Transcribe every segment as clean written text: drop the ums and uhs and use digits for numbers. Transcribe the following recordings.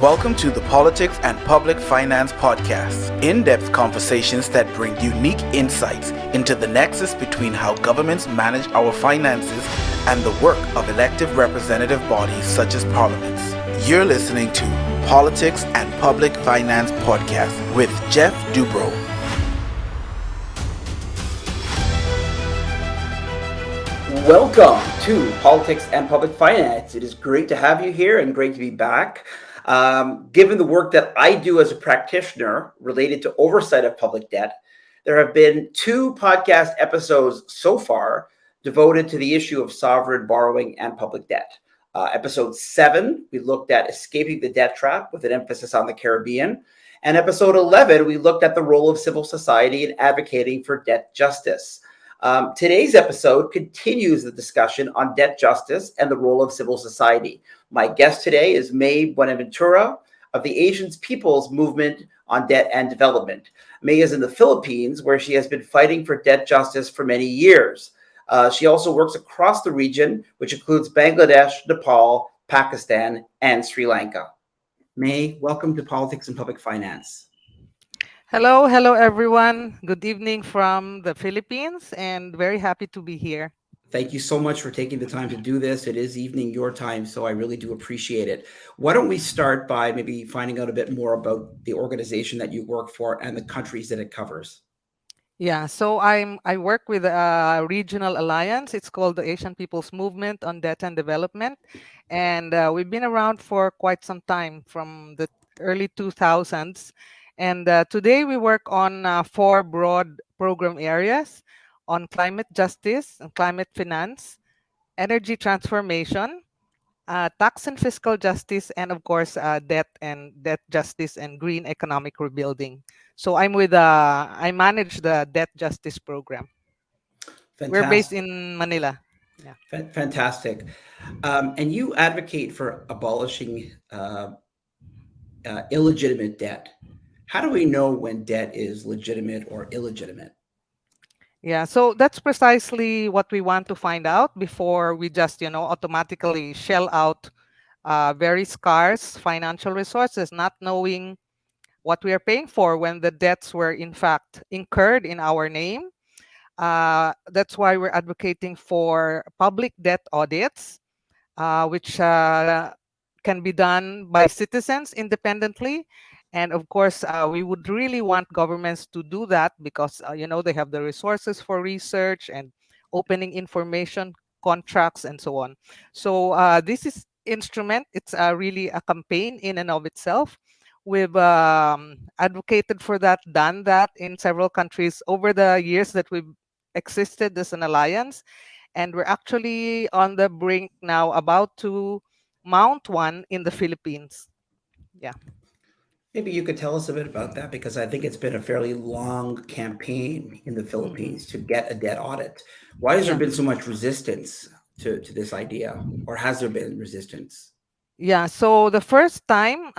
Welcome to the Politics and Public Finance Podcast, in-depth conversations that bring unique insights into the nexus between how governments manage our finances and the work of elective representative bodies such as parliaments. You're listening to Politics and Public Finance Podcast with Jeff Dubrow. Welcome to Politics and Public Finance. It is great to have you here and great to be back. Given the work that I do as a practitioner related to oversight of public debt, there have been 2 podcast episodes so far devoted to the issue of sovereign borrowing and public debt. Episode 7, we looked at escaping the debt trap with an emphasis on the Caribbean. And episode 11, we looked at the role of civil society in advocating for debt justice. Today's episode continues the discussion on debt justice and the role of civil society. My guest today is Mae Buenaventura of the Asian People's Movement on Debt and Development. Mae is in the Philippines, where she has been fighting for debt justice for many years. She also works across the region, which includes Bangladesh, Nepal, Pakistan, and Sri Lanka. Mae, welcome to Politics and Public Finance. Hello everyone. Good evening from the Philippines and very happy to be here. Thank you so much for taking the time to do this. It is evening your time, so I really do appreciate it. Why don't we start by maybe finding out a bit more about the organization that you work for and the countries that it covers? Yeah, so I work with a regional alliance. It's called the Asian People's Movement on Debt and Development, and we've been around for quite some time, from the early 2000s. And today we work on 4 broad program areas: on climate justice and climate finance, energy transformation, tax and fiscal justice, and of course, debt justice and green economic rebuilding. So I manage the debt justice program. Fantastic. We're based in Manila. Yeah. Fantastic. And you advocate for abolishing illegitimate debt. How do we know when debt is legitimate or illegitimate? Yeah, so that's precisely what we want to find out before we just, automatically shell out very scarce financial resources, not knowing what we are paying for when the debts were in fact incurred in our name. That's why we're advocating for public debt audits, which can be done by citizens independently. And of course, we would really want governments to do that because, they have the resources for research and opening information, contracts, and so on. So this is instrument. It's really a campaign in and of itself. We've advocated for that, done that in several countries over the years that we've existed as an alliance. And we're actually on the brink now, about to mount one in the Philippines. Yeah. Maybe you could tell us a bit about that, because I think it's been a fairly long campaign in the Philippines to get a debt audit. Why has there been so much resistance to this idea, or has there been resistance? Yeah, so the first time,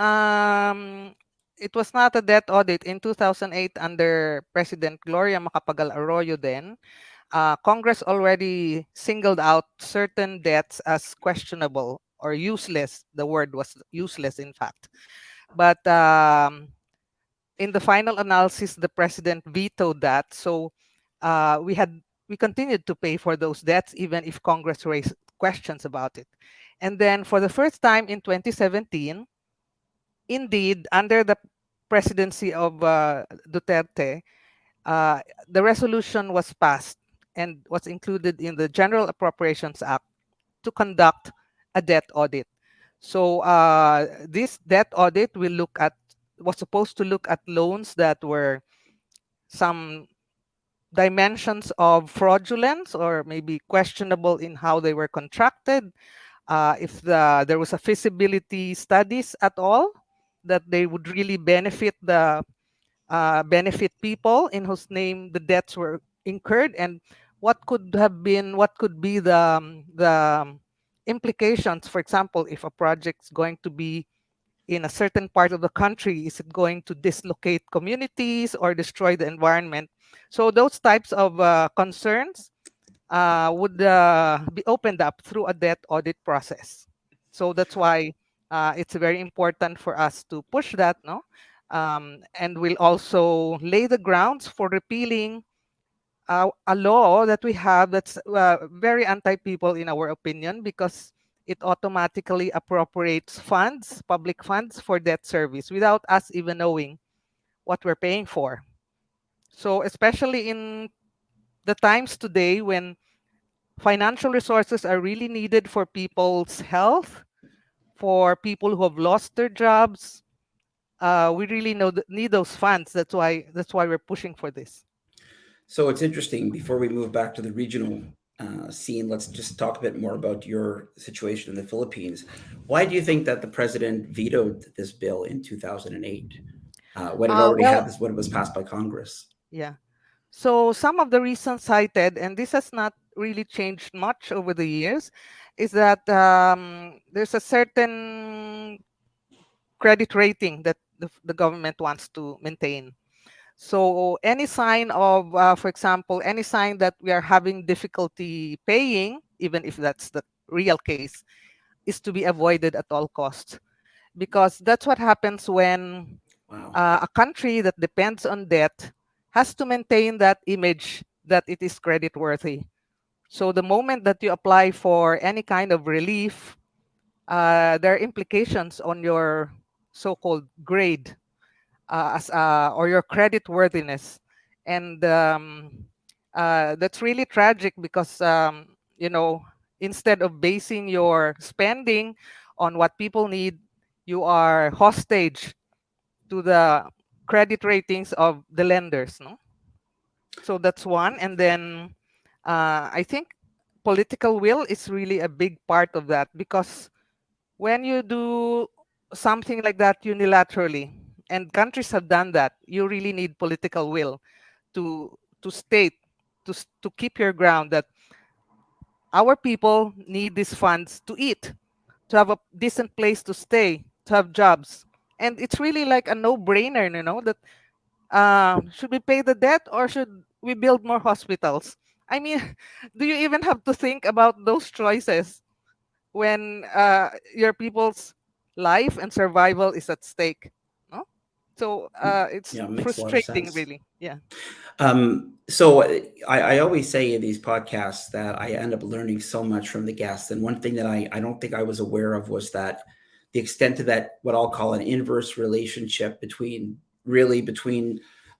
it was not a debt audit in 2008 under President Gloria Macapagal Arroyo then. Congress already singled out certain debts as questionable or useless. The word was useless, in fact. But in the final analysis, the president vetoed that. So we continued to pay for those debts even if Congress raised questions about it. And then for the first time in 2017, indeed, under the presidency of Duterte, the resolution was passed and was included in the General Appropriations Act to conduct a debt audit. So this debt audit was supposed to look at loans that were some dimensions of fraudulence or maybe questionable in how they were contracted. If there was a feasibility studies at all that they would really benefit people in whose name the debts were incurred, and what could be the implications. For example, if a project is going to be in a certain part of the country, is it going to dislocate communities or destroy the environment? So those types of concerns would be opened up through a debt audit process. So that's why It's very important for us to push that, no? And we'll also lay the grounds for repealing a law that we have that's very anti-people in our opinion, because it automatically appropriates funds, public funds, for debt service without us even knowing what we're paying for. So especially in the times today when financial resources are really needed for people's health, for people who have lost their jobs, we really need those funds. That's why we're pushing for this. So it's interesting. Before we move back to the regional scene, let's just talk a bit more about your situation in the Philippines. Why do you think that the president vetoed this bill in 2008 when it already Well, had this, when it was passed by Congress? yeah. So some of the reasons cited, and this has not really changed much over the years, is that there's a certain credit rating that the government wants to maintain. So any sign of, for example, any sign that we are having difficulty paying, even if that's the real case, is to be avoided at all costs. Because that's what happens when Wow. a country that depends on debt has to maintain that image that it is credit worthy. So the moment that you apply for any kind of relief, there are implications on your so-called grade, or your credit worthiness, and that's really tragic because you know instead of basing your spending on what people need, you are hostage to the credit ratings of the lenders, no? So that's one. And then I think political will is really a big part of that, because when you do something like that unilaterally, and countries have done that, you really need political will to state, to keep your ground that our people need these funds to eat, to have a decent place to stay, to have jobs. And it's really like a no-brainer, that should we pay the debt or should we build more hospitals? I mean, do you even have to think about those choices when your people's life and survival is at stake? No? So it's Yeah, it makes a lot of frustrating, sense. really. Yeah. So I always say in these podcasts that I end up learning so much from the guests. And one thing that I don't think I was aware of was that the extent to that, what I'll call an inverse relationship between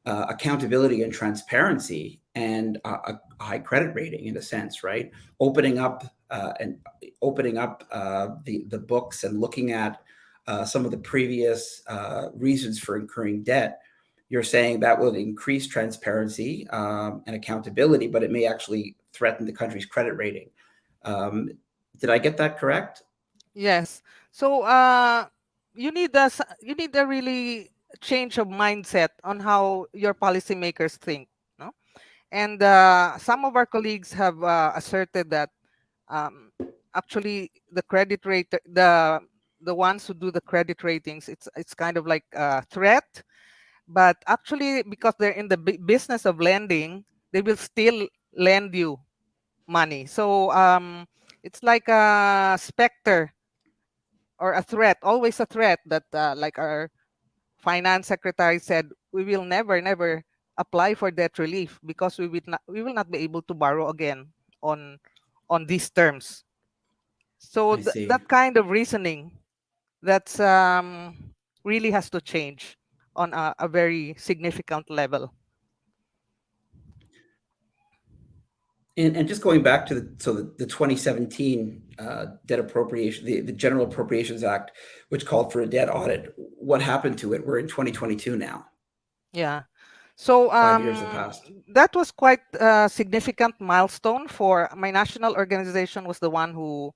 accountability and transparency and a high credit rating, in a sense, right? Opening up the books and looking at some of the previous reasons for incurring debt. You're saying that will increase transparency and accountability, but it may actually threaten the country's credit rating. Um, did I get that correct? Yes. So you need a really change of mindset on how your policymakers think. No? And some of our colleagues have asserted that um, actually the credit rate, the ones who do the credit ratings, it's kind of like a threat. But actually, because they're in the business of lending, they will still lend you money. So it's like a specter or a threat, always a threat, that like our finance secretary said, we will never apply for debt relief because we will not be able to borrow again on these terms. So I see. that kind of reasoning, that's really has to change on a very significant level. And just going back to the 2017 debt appropriation, the General Appropriations Act, which called for a debt audit. What happened to it? We're in 2022 now. Yeah. So 5 years have passed. that was quite a significant milestone. For my national organization was the one who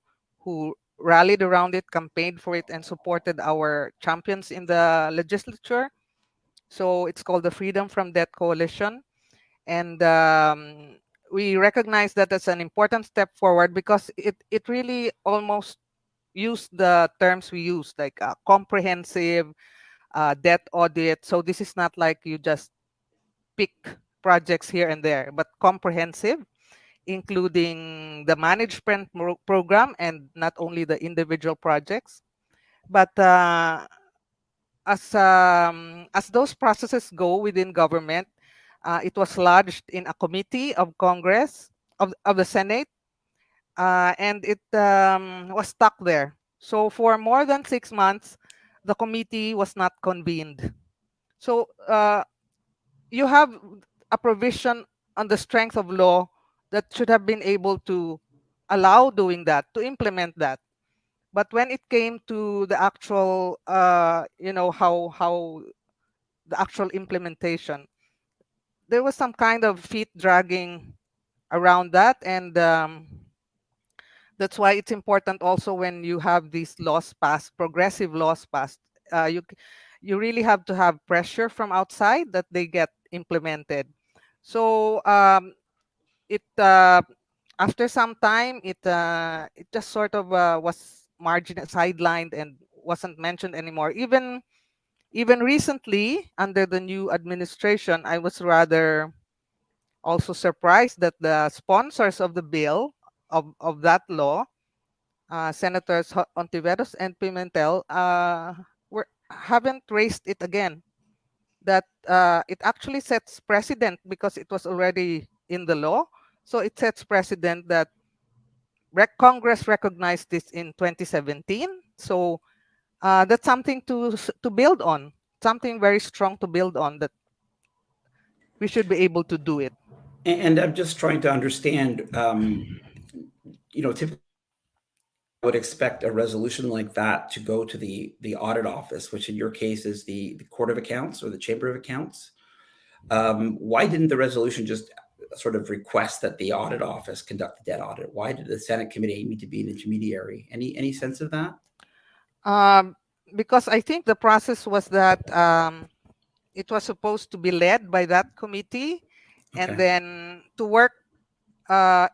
rallied around it, campaigned for it, and supported our champions in the legislature. So it's called the Freedom from Debt Coalition, and we recognize that as an important step forward because it really almost used the terms we use, like comprehensive debt audit. So this is not like you just pick projects here and there, but comprehensive, including the management program and not only the individual projects. But as those processes go within government, it was lodged in a committee of Congress of the Senate, and it was stuck there. So for more than 6 months, the committee was not convened. So you have a provision on the strength of law that should have been able to allow doing that, to implement that. But when it came to the actual, how the actual implementation, there was some kind of feet dragging around that, and that's why it's important also when you have these laws passed, progressive laws passed. You really have to have pressure from outside that they get implemented. So it after some time, it just sort of was sidelined and wasn't mentioned anymore. Even recently, under the new administration, I was rather also surprised that the sponsors of the bill of that law, Senators Ontiveros and Pimentel, haven't raised it again. That it actually sets precedent because it was already in the law. So it sets precedent that Congress recognized this in 2017. So that's something to build on, something very strong to build on, that we should be able to do it. And I'm just trying to understand, typically I would expect a resolution like that to go to the audit office, which in your case is the Court of Accounts or the Chamber of Accounts. Why didn't the resolution just sort of request that the audit office conduct the debt audit? Why did the Senate committee need to be an intermediary? Any sense of that? Um, because I think the process was that it was supposed to be led by that committee, and Okay. then to work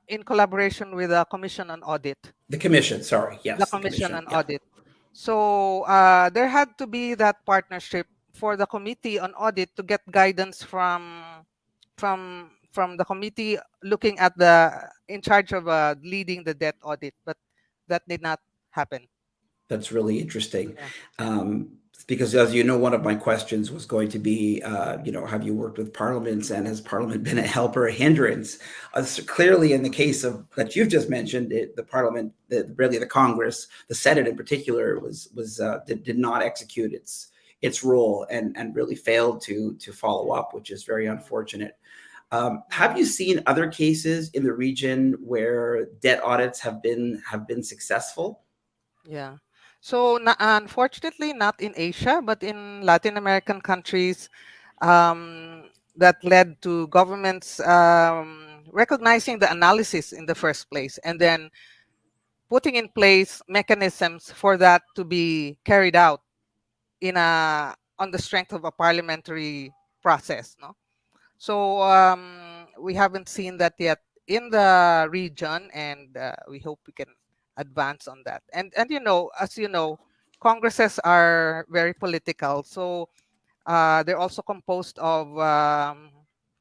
in collaboration with the Commission on Audit. The commission, sorry. The Yes, the Commission commission. on Yeah. Audit. So there had to be that partnership for the Committee on Audit to get guidance from the committee looking at the in charge of leading the debt audit, but that did not happen. That's really interesting. Yeah. Because as you know, one of my questions was going to be, have you worked with parliaments, and has parliament been a help or a hindrance? So clearly, in the case of that you've just mentioned, the parliament, really the Congress, the Senate in particular, did not execute its role and really failed to follow up, which is very unfortunate. Have you seen other cases in the region where debt audits have been successful? Yeah. So unfortunately, not in Asia, but in Latin American countries, that led to governments recognizing the analysis in the first place, and then putting in place mechanisms for that to be carried out on the strength of a parliamentary process. No, so we haven't seen that yet in the region, and we hope we can advance on that. And as you know, congresses are very political, so they're also composed of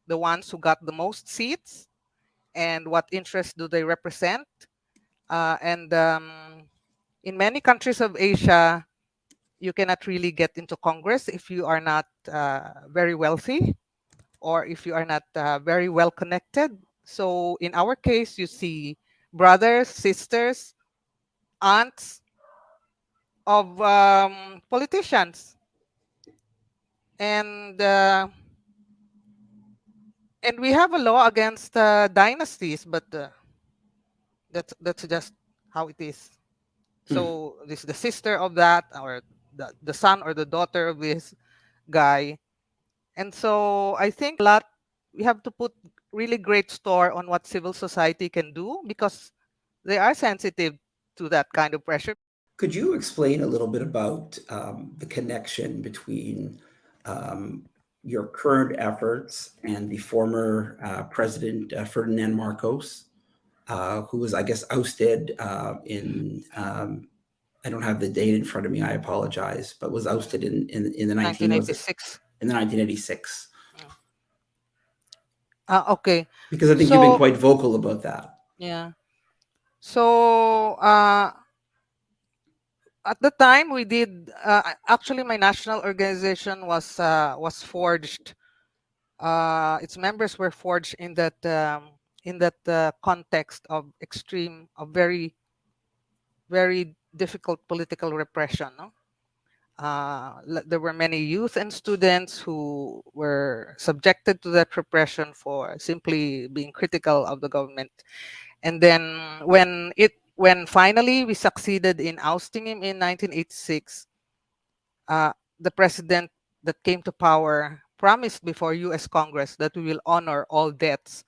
the ones who got the most seats and what interests do they represent. And in many countries of Asia, you cannot really get into Congress if you are not very wealthy, or if you are not very well connected. So in our case, you see brothers, sisters, aunts of politicians, and we have a law against dynasties, but that's just how it is. So this the sister of that, or the son or the daughter of this guy. And so I think we have to put really great store on what civil society can do, because they are sensitive to that kind of pressure. Could you explain a little bit about the connection between your current efforts and the former President Ferdinand Marcos, who was, I guess, ousted in, I don't have the date in front of me, I apologize, but was ousted in the 1986. in the 1986? Okay. Because I think you've been So quite vocal about that. yeah. So At the time, we did. Actually, my national organization was forged. Its members were forged in that context of very very difficult political repression. No? There were many youth and students who were subjected to that repression for simply being critical of the government. And then when finally we succeeded in ousting him in 1986, the president that came to power promised before U.S. Congress that we will honor all debts.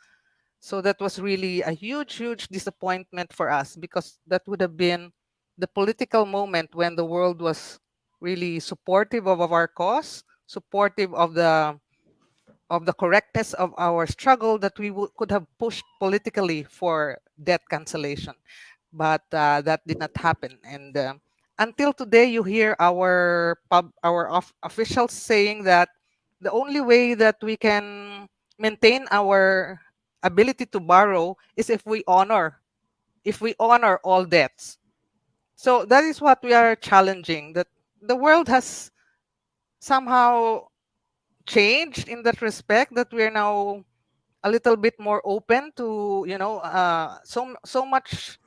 So that was really a huge, huge disappointment for us, because that would have been the political moment when the world was really supportive of our cause, supportive of the correctness of our struggle, that we could have pushed politically for debt cancellation. But that did not happen. And until today, you hear our officials saying that the only way that we can maintain our ability to borrow is if we honor all debts. So that is what we are challenging. That the world has somehow changed in that respect. That we are now a little bit more open to, so much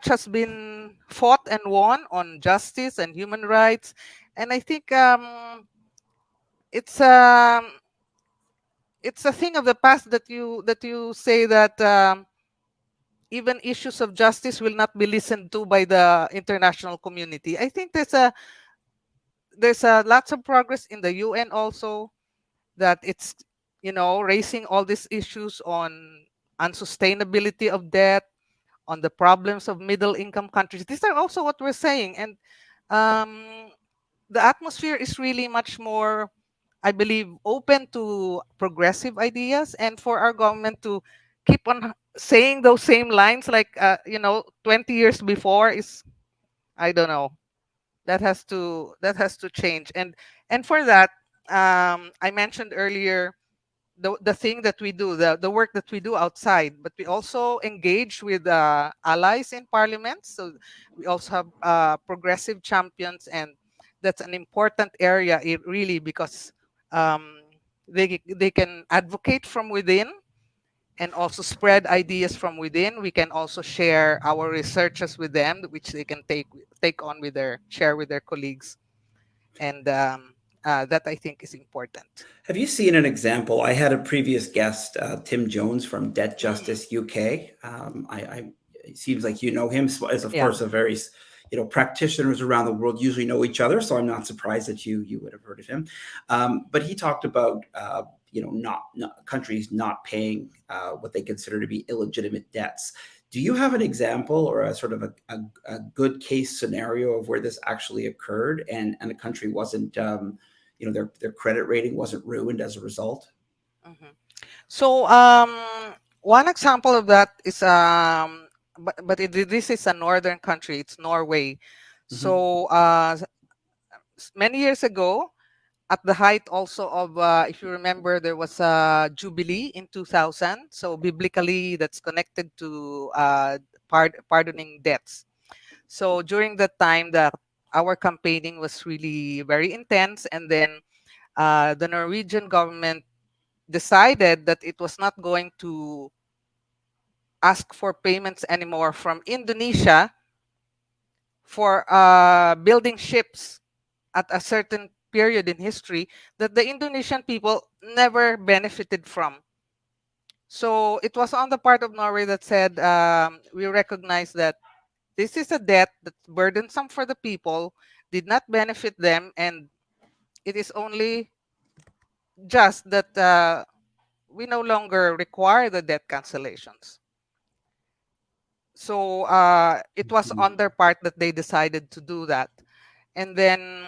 has been fought and won on justice and human rights. And I think it's it's a thing of the past that you say that even issues of justice will not be listened to by the international community. I think there's a lots of progress in the UN also, that it's raising all these issues on unsustainability of debt, on the problems of middle income countries. These are also what we're saying. And um, the atmosphere is really much more, I believe, open to progressive ideas, and for our government to keep on saying those same lines like 20 years before is, I don't know, that has to change. And for that, I mentioned earlier the thing that we do, the work that we do outside, but we also engage with allies in parliament. So we also have progressive champions, and that's an important area, really, because um, they can advocate from within and also spread ideas from within. We can also share our researches with them, which they can take on with their share with their colleagues, and that I think is important. Have you seen an example? I had a previous guest, Tim Jones from Debt Mm, Justice UK. It seems like you know him, as of yeah. course a very, practitioners around the world usually know each other. So I'm not surprised that you would have heard of him. But he talked about not countries not paying what they consider to be illegitimate debts. Do you have an example or a sort of a good case scenario of where this actually occurred and a country wasn't their credit rating wasn't ruined as a result? Mhm. So one example of that is this is a northern country. It's Norway. Hmm. So many years ago, at the height also of, if you remember, there was a jubilee in 2000. So biblically, that's connected to pardoning debts. So during that time, our campaigning was really very intense, and then the Norwegian government decided that it was not going to ask for payments anymore from Indonesia for building ships at a certain period in history that the Indonesian people never benefited from. So it was on the part of Norway that said, we recognize that this is a debt that's burdensome for the people, did not benefit them, and it is only just that we no longer require the debt cancellations. So it was on their part that they decided to do that. And then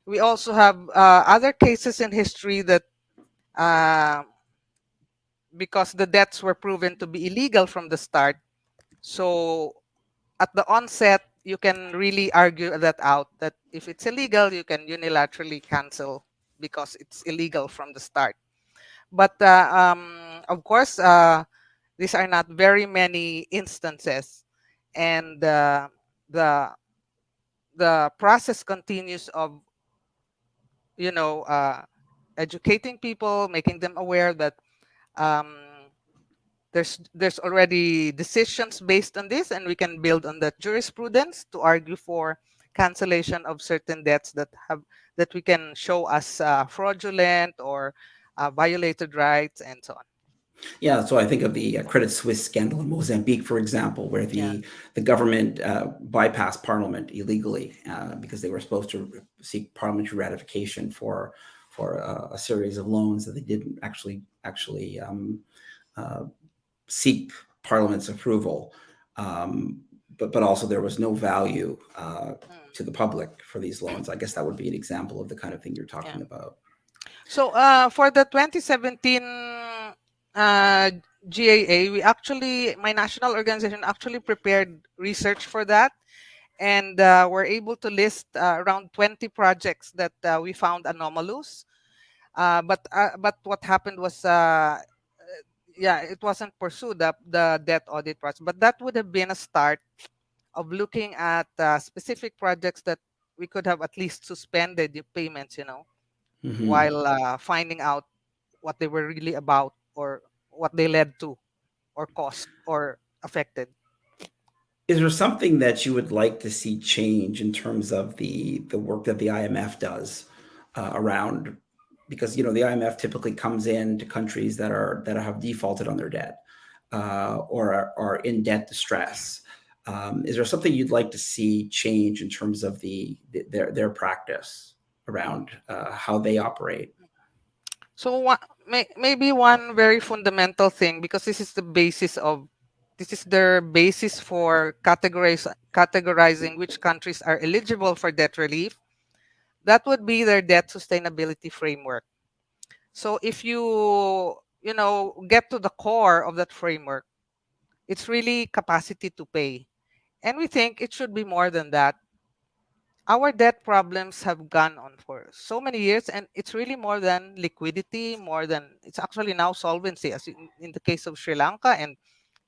we also have other cases in history that uh, because the debts were proven to be illegal from the start, so at the onset you can really argue that out, that if it's illegal you can unilaterally cancel because it's illegal from the start. But of course, these are not very many instances, and the the process continues of, you know, educating people, making them aware that um, there's already decisions based on this, and we can build on that jurisprudence to argue for cancellation of certain debts that we can show as fraudulent or violated rights and so on. Yeah, so I think of the Credit Suisse scandal in Mozambique, for example, where Yeah. the government bypassed Parliament illegally because they were supposed to seek parliamentary ratification for a series of loans that they didn't actually uh, seek Parliament's approval. But also there was no value to the public for these loans. I guess that would be an example of the kind of thing you're Yeah. talking about. So for the 2017 GAA, my national organization actually prepared research for that, and we're able to list around 20 projects that we found anomalous. But what happened was, yeah, it wasn't pursued, the debt audit process. But that would have been a start of looking at specific projects that we could have at least suspended the payments, Mm-hmm. while finding out what they were really about, or what they led to or caused or affected. Is there something that you would like to see change in terms of the work that the IMF does around? Because the IMF typically comes in to countries that have defaulted on their debt or are in debt distress. Is there something you'd like to see change in terms of their practice around how they operate? So maybe one very fundamental thing, because this is their basis for categorizing which countries are eligible for debt relief. That would be their debt sustainability framework. So if you get to the core of that framework, it's really capacity to pay. And we think it should be more than that. Our debt problems have gone on for so many years, and it's really more than liquidity, it's actually now solvency, as in the case of Sri Lanka, and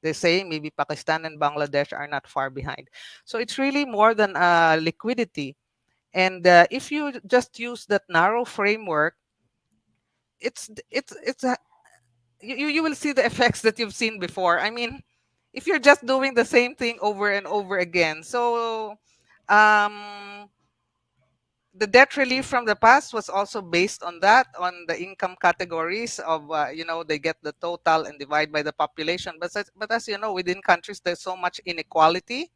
they're saying maybe Pakistan and Bangladesh are not far behind. So it's really more than liquidity. And if you just use that narrow framework, it's you will see the effects that you've seen before. I mean, if you're just doing the same thing over and over again. So um the debt relief from the past was also based on on the income categories of, they get the total and divide by the population. But as you know, within countries, there's so much inequality.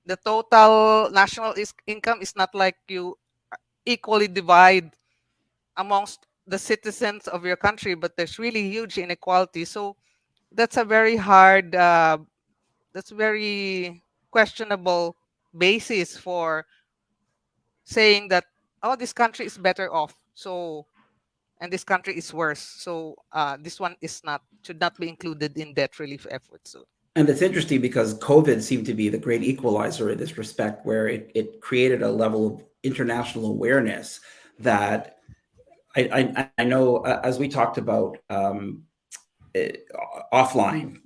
The total national income is not like you equally divide amongst the citizens of your country, but there's really huge inequality. So that's a very hard, that's very questionable basis for saying that, oh, this country is better off, so, and this country is worse, so this one should not be included in debt relief efforts. So And it's interesting because COVID seemed to be the great equalizer in this respect, where it created a level of international awareness that I know, as we talked about offline,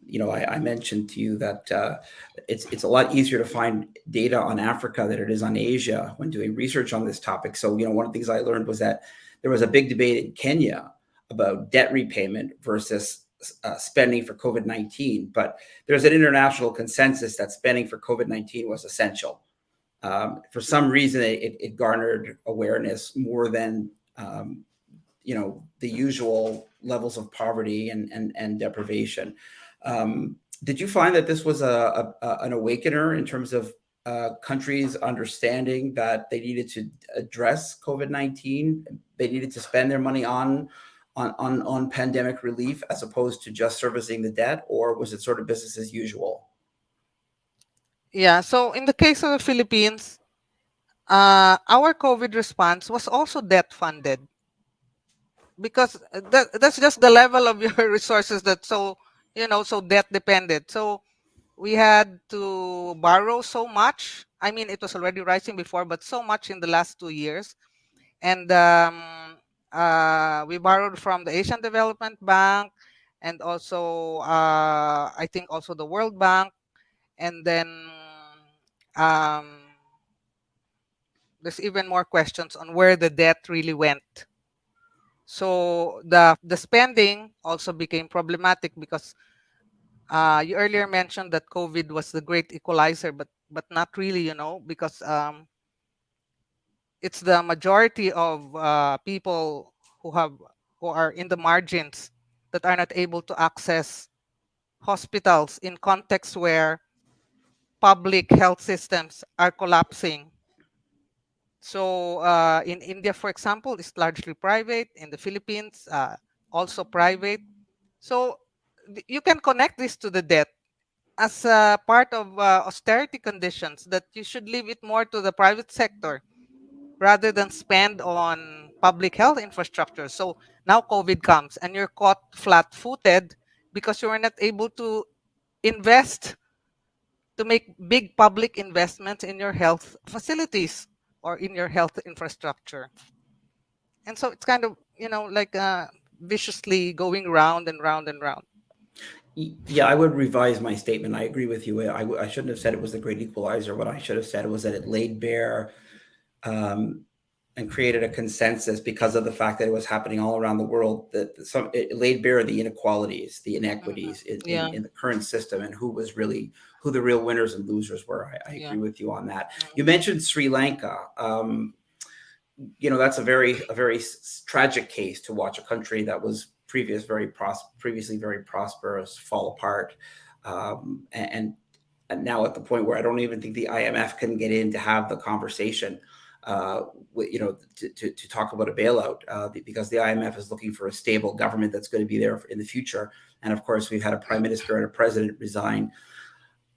I mentioned to you that it's a lot easier to find data on Africa than it is on Asia when doing research on this topic. So, one of the things I learned was that there was a big debate in Kenya about debt repayment versus spending for COVID-19, but there's an international consensus that spending for COVID-19 was essential. For some reason, it garnered awareness more than the usual levels of poverty and deprivation. Did you find that this was an awakener in terms of countries understanding that they needed to address COVID-19? They needed to spend their money on pandemic relief as opposed to just servicing the debt, or was it sort of business as usual? yeah, so in the case of the Philippines, our COVID response was also debt funded, because that's just the level of your resources, that so debt dependent. So we had to borrow so much. I mean, it was already rising before, but so much in the last 2 years. And we borrowed from the Asian Development Bank, and also I think also the World Bank, and then um, there's even more questions on where the debt really went. So the spending also became problematic because you earlier mentioned that COVID was the great equalizer, but not really, because it's the majority of people who have who are in the margins that are not able to access hospitals in contexts where public health systems are collapsing. So in India, for example, it's largely private. In the Philippines, also private. So you can connect this to the debt as a part of austerity conditions, that you should leave it more to the private sector rather than spend on public health infrastructure. So now COVID comes and you're caught flat-footed because you are not able to invest, to make big public investments in your health facilities or in your health infrastructure. And so it's kind of, like viciously going round and round and round. Yeah, I would revise my statement. I agree with you. I shouldn't have said it was the great equalizer. What I should have said was that it laid bare and created a consensus because of the fact that it was happening all around the world, that it laid bare the inequalities, the inequities Yeah. in the current system, and who the real winners and losers were. I Yeah. agree with you on that. Mm. You mentioned Sri Lanka. That's a very tragic case to watch a country that was previously very prosperous fall apart, and now at the point where I don't even think the IMF can get in to have the conversation, to talk about a bailout, because the IMF is looking for a stable government that's going to be there in the future. And of course, we've had a prime minister and a president resign.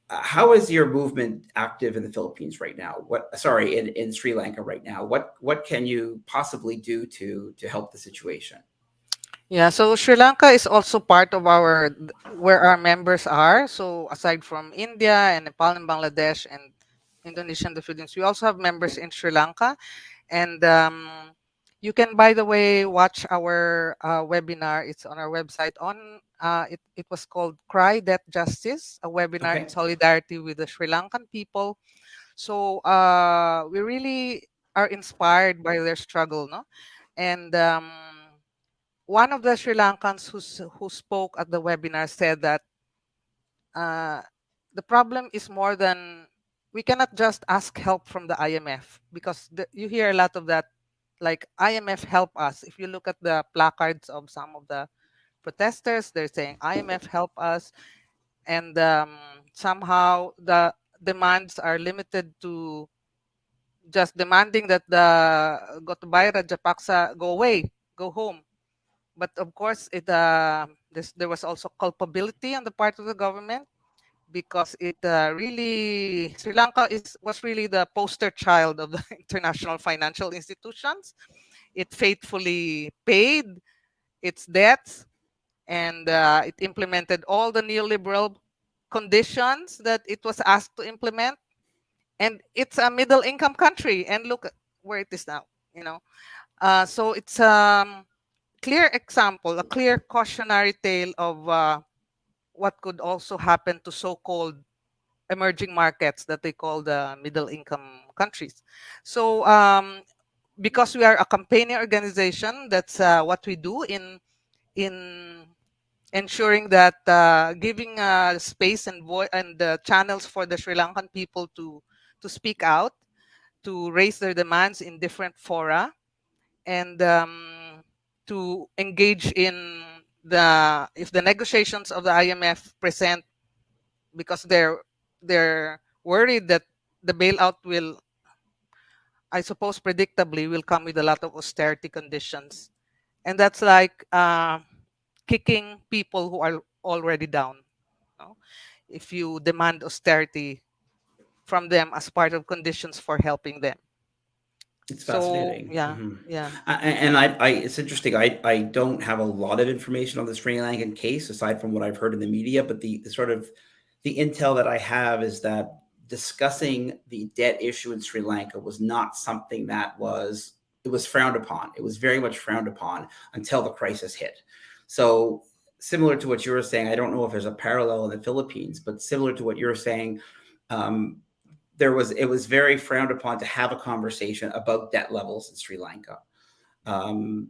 How is your movement active in the Philippines right now? In Sri Lanka right now? What can you possibly do to help the situation? Yeah, so Sri Lanka is also part of where our members are. So aside from India and Nepal and Bangladesh and Indonesia and the Philippines, we also have members in Sri Lanka. And you can, by the way, watch our webinar. It's on our website. It was called Cry Debt Justice, a webinar in Okay. solidarity with the Sri Lankan people. So we really are inspired by their struggle, no? And one of the Sri Lankans who spoke at the webinar said that uh, the problem is more than, we cannot just ask help from the IMF, because you hear a lot of that, like IMF help us. If you look at the placards of some of the protesters, they're saying IMF help us, and somehow the demands are limited to just demanding that the Gotabaya Rajapaksa go away, go home. But of course, there was also culpability on the part of the government, because it really, Sri Lanka was really the poster child of the international financial institutions. It faithfully paid its debts, and it implemented all the neoliberal conditions that it was asked to implement. And it's a middle income country, and look at where it is now. So it's clear example, a clear cautionary tale of what could also happen to so-called emerging markets that they call the middle income countries. So because we are a campaigning organization, that's what we do in ensuring that giving space and channels for the Sri Lankan people to speak out, to raise their demands in different fora, and to engage in if the negotiations of the IMF present, because they're worried that the bailout will, I suppose, predictably will come with a lot of austerity conditions, and that's like kicking people who are already down. No? If you demand austerity from them as part of conditions for helping them. It's So fascinating. yeah, Mhm. yeah. And it's interesting. I don't have a lot of information on the Sri Lankan case aside from what I've heard in the media, but the sort of the intel that I have is that discussing the debt issue in Sri Lanka was not something that it was frowned upon. It was very much frowned upon until the crisis hit. So similar to what you were saying, I don't know if there's a parallel in the Philippines, but similar to what you're saying, um, it was very frowned upon to have a conversation about debt levels in Sri Lanka. Um,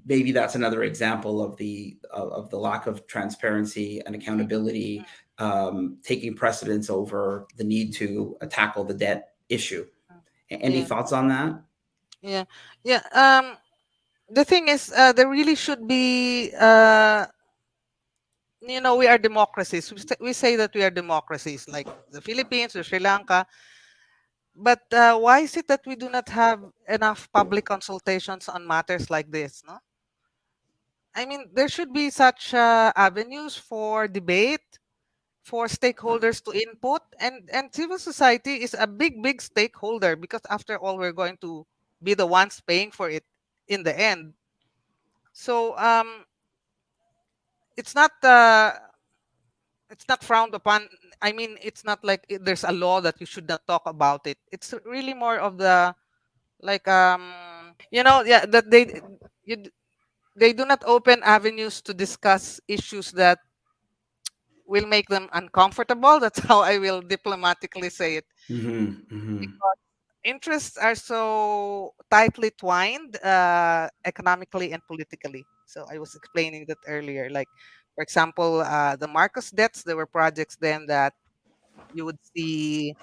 Maybe that's another example of the lack of transparency and accountability taking precedence over the need to tackle the debt issue. Any Yeah, thoughts on that? yeah, yeah. The thing is, there really should be. We are democracies. We say that we are democracies, like the Philippines or Sri Lanka. But why is it that we do not have enough public consultations on matters like this? No, I mean there should be such avenues for debate, for stakeholders to input, and civil society is a big stakeholder, because after all we're going to be the ones paying for it in the end. So it's not uh, it's not frowned upon. I mean, it's not like there's a law that you should not talk about it. It's really more of the, like, yeah, that you, d- they do not open avenues to discuss issues that will make them uncomfortable. That's how I will diplomatically say it. Mm-hmm, mm-hmm, Because interests are so tightly twined, economically and politically. So I was explaining that earlier. Like, for example, the Marcos debts, there were projects then that you would see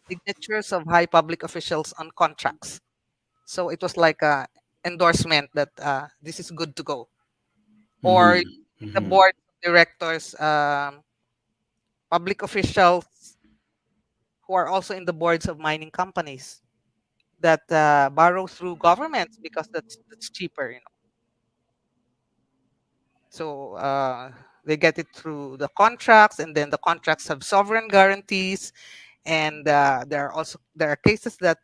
signatures of high public officials on contracts. So it was like a endorsement that this is good to go. Or mm-hmm, the mm-hmm, board of directors, public officials who are also in the boards of mining companies that borrow through governments because that's cheaper. So they get it through the contracts, and then the contracts have sovereign guarantees, and there are cases that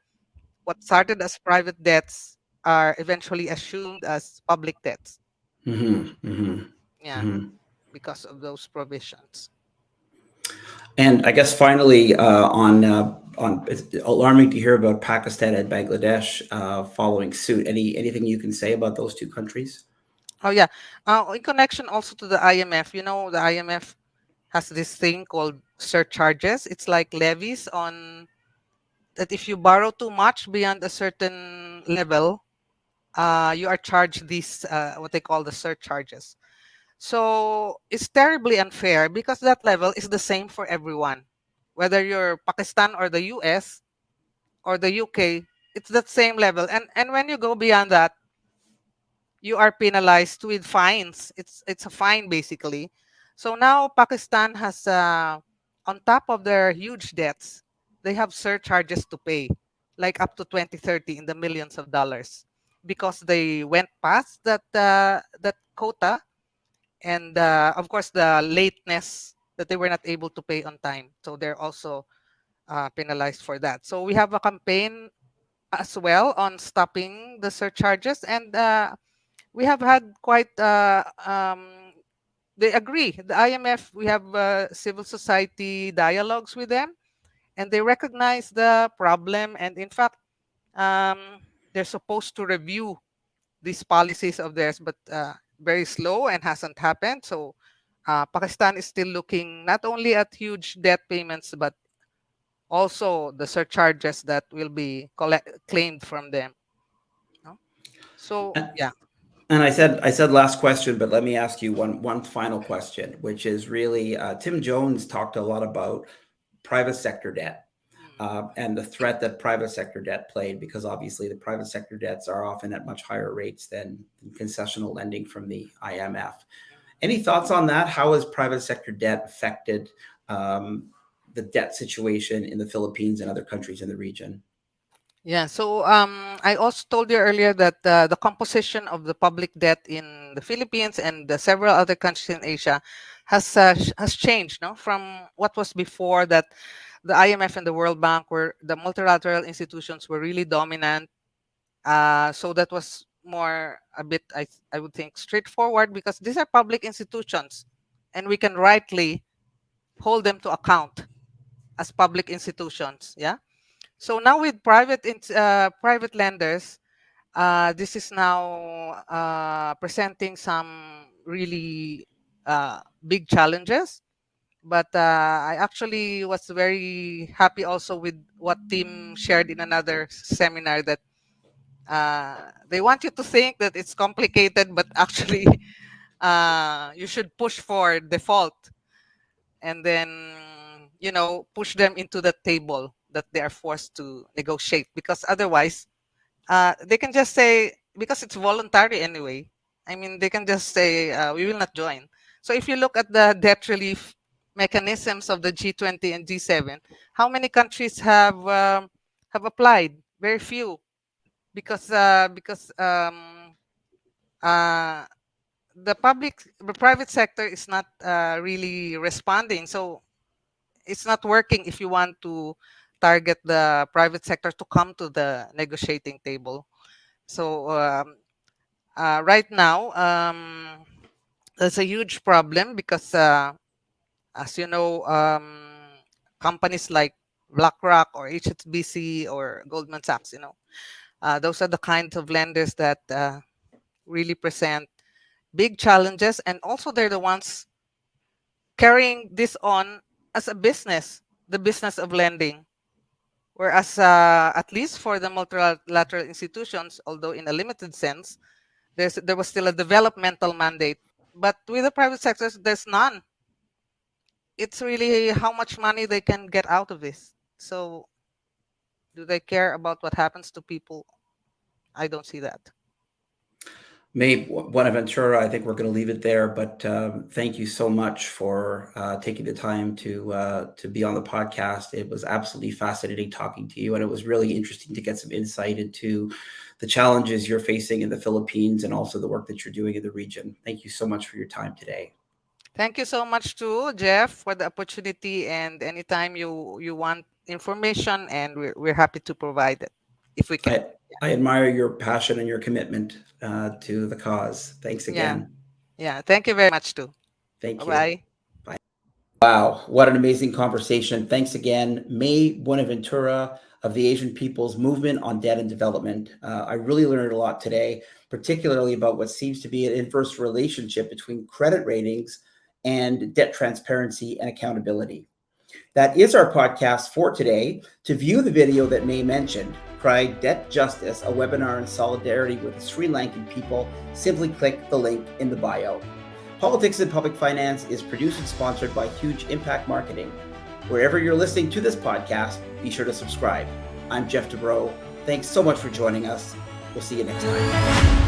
what started as private debts are eventually assumed as public debts. mm-hmm, mm-hmm, Yeah, mm-hmm. because of those provisions. And I guess finally, on it's alarming to hear about Pakistan and Bangladesh following suit. Anything you can say about those two countries? Oh yeah, in connection also to the IMF, the IMF has this thing called surcharges. It's like levies on that if you borrow too much beyond a certain level, you are charged these what they call the surcharges. So it's terribly unfair because that level is the same for everyone, whether you're Pakistan or the US or the UK. It's that same level, and when you go beyond that, you are penalized with fines. It's a fine basically. So now Pakistan has, on top of their huge debts, they have surcharges to pay, like up to 2030 in the millions of dollars, because they went past that quota, and of course the lateness that they were not able to pay on time. So they're also penalized for that. So we have a campaign as well on stopping the surcharges, and we have had quite they agree, the IMF. We have civil society dialogues with them, and they recognize the problem, and in fact they're supposed to review these policies of theirs, but very slow and hasn't happened. So Pakistan is still looking not only at huge debt payments, but also the surcharges that will be claimed from them, no? So yeah. And I said last question, but let me ask you one final question, which is really Tim Jones talked a lot about private sector debt and the threat that private sector debt played, because obviously the private sector debts are often at much higher rates than concessional lending from the IMF. Any thoughts on that? How has private sector debt affected the debt situation in the Philippines and other countries in the region? Yeah, so I also told you earlier that the composition of the public debt in the Philippines and the several other countries in Asia has changed, no, from what was before, that the IMF and the World Bank were the multilateral institutions were really dominant. So that was more a bit, I would think, straightforward, because these are public institutions, and we can rightly hold them to account as public institutions. Yeah. So now with private lenders, this is now presenting some really big challenges, But I actually was very happy also with what Tim shared in another seminar, that they want you to think that it's complicated, but actually you should push for default, and then push them into the table that they are forced to negotiate, because otherwise they can just say, because it's voluntary anyway. I mean, they can just say, we will not join. So if you look at the debt relief mechanisms of the G20 and G7, how many countries have applied? Very few, because uh, the private sector is not really responding. So it's not working if you want to target the private sector to come to the negotiating table. So right now, there's a huge problem because, as you know, companies like BlackRock or HSBC or Goldman Sachs, those are the kinds of lenders that really present big challenges, and also they're the ones carrying this on as a business, the business of lending. Whereas, at least for the multilateral institutions, although in a limited sense, there was still a developmental mandate. But with the private sectors, there's none. It's really how much money they can get out of this. So, do they care about what happens to people? I don't see that. Mae Buenaventura, I think we're going to leave it there, but thank you so much for taking the time to be on the podcast. It was absolutely fascinating talking to you, and it was really interesting to get some insight into the challenges you're facing in the Philippines and also the work that you're doing in the region. Thank you so much for your time today. Thank you so much too, Jeff, for the opportunity. And anytime you want information, and we're happy to provide it if we can. I admire your passion and your commitment to the cause. Thanks Yeah. again. Yeah. Thank you very much too. Thank you. Bye. Bye. Wow, what an amazing conversation. Thanks again, Mae Buenaventura of the Asian People's Movement on Debt and Development. I really learned a lot today, particularly about what seems to be an inverse relationship between credit ratings and debt transparency and accountability. That is our podcast for today. To view the video that Mae mentioned, Cry Debt Justice, a webinar in solidarity with the Sri Lankan people, simply click the link in the bio. Politics and Public Finance is produced and sponsored by Huge Impact Marketing. Wherever you're listening to this podcast, be sure to subscribe. I'm Jeff DeBro. Thanks so much for joining us. We'll see you next time.